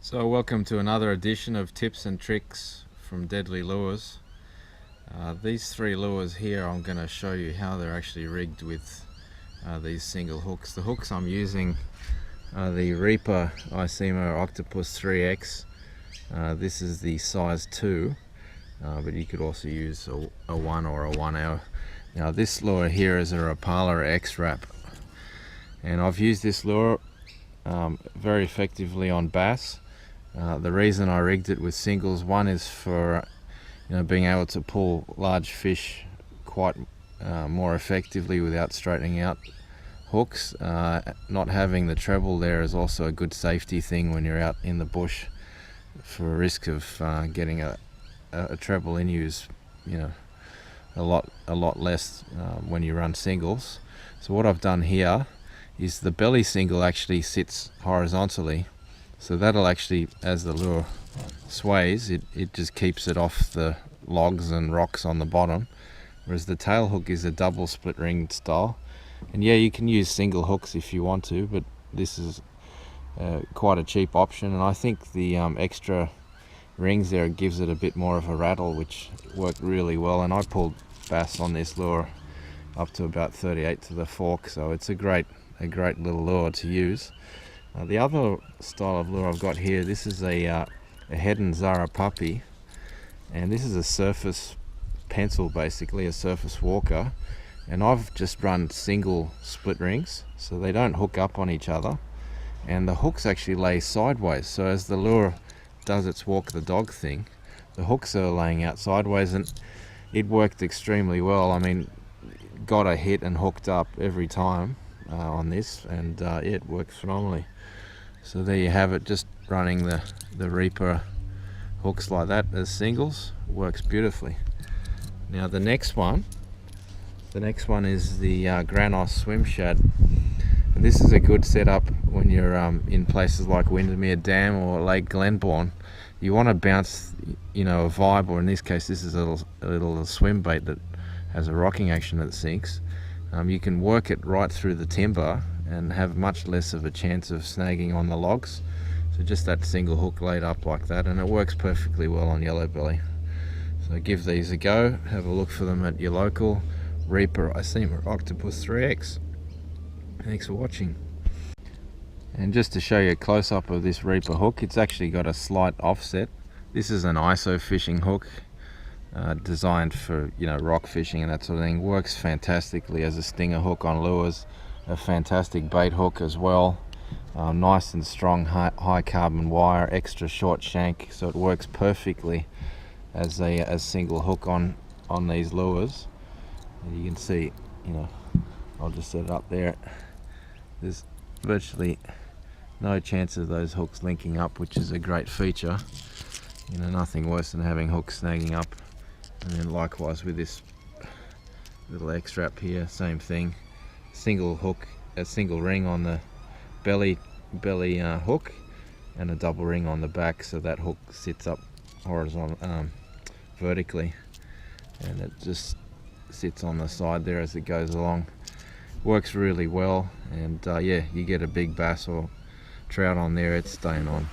So welcome to another edition of Tips and Tricks from Deadly Lures. These three lures here, I'm going to show you how they're actually rigged with these single hooks. The hooks I'm using are the Reaper Icemo Octopus 3X. This is the size 2, but you could also use a 1 or a 1L. Now this lure here is a Rapala X-Wrap, and I've used this lure very effectively on bass. The reason I rigged it with singles, one is for being able to pull large fish quite more effectively without straightening out hooks. Not having the treble there is also a good safety thing when you're out in the bush, for a risk of getting a treble in you is a lot less when you run singles. So what I've done here is the belly single actually sits horizontally, so that'll actually, as the lure sways, it just keeps it off the logs and rocks on the bottom, whereas the tail hook is a double split ring style. And yeah, you can use single hooks if you want to, but this is quite a cheap option, and I think the extra rings there gives it a bit more of a rattle, which worked really well. And I pulled bass on this lure up to about 38 to the fork, so it's a great little lure to use. The other style of lure I've got here, this is a Head and Zara puppy, and this is a surface pencil, basically a surface walker, and I've just run single split rings so they don't hook up on each other, and the hooks actually lay sideways, so as the lure does its walk the dog thing, the hooks are laying out sideways, and it worked extremely well. I mean, got a hit and hooked up every time on this, and it works phenomenally. So there you have it, just running the Reaper hooks like that as singles works beautifully. Now the next one is the Granos Swim Shad, and this is a good setup when you're in places like Windermere Dam or Lake Glenbourne. You want to bounce a vibe, or in this case this is a little swim bait that has a rocking action that sinks. You can work it right through the timber and have much less of a chance of snagging on the logs. So just that single hook laid up like that, and it works perfectly well on yellow belly. So give these a go, have a look for them at your local Reaper Icemo Octopus 3X. Thanks for watching. And just to show you a close-up of this Reaper hook, it's actually got a slight offset. This is an ISO fishing hook, designed for rock fishing and that sort of thing. Works fantastically as a stinger hook on lures. A fantastic bait hook as well. Nice and strong, high carbon wire, extra short shank, so it works perfectly as a single hook on these lures. And you can see, I'll just set it up there. There's virtually no chance of those hooks linking up, which is a great feature. Nothing worse than having hooks snagging up. And then likewise with this little X-Wrap here, same thing. Single hook, a single ring on the belly hook, and a double ring on the back, so that hook sits up vertically, and it just sits on the side there as it goes along. Works really well, and yeah, you get a big bass or trout on there, it's staying on.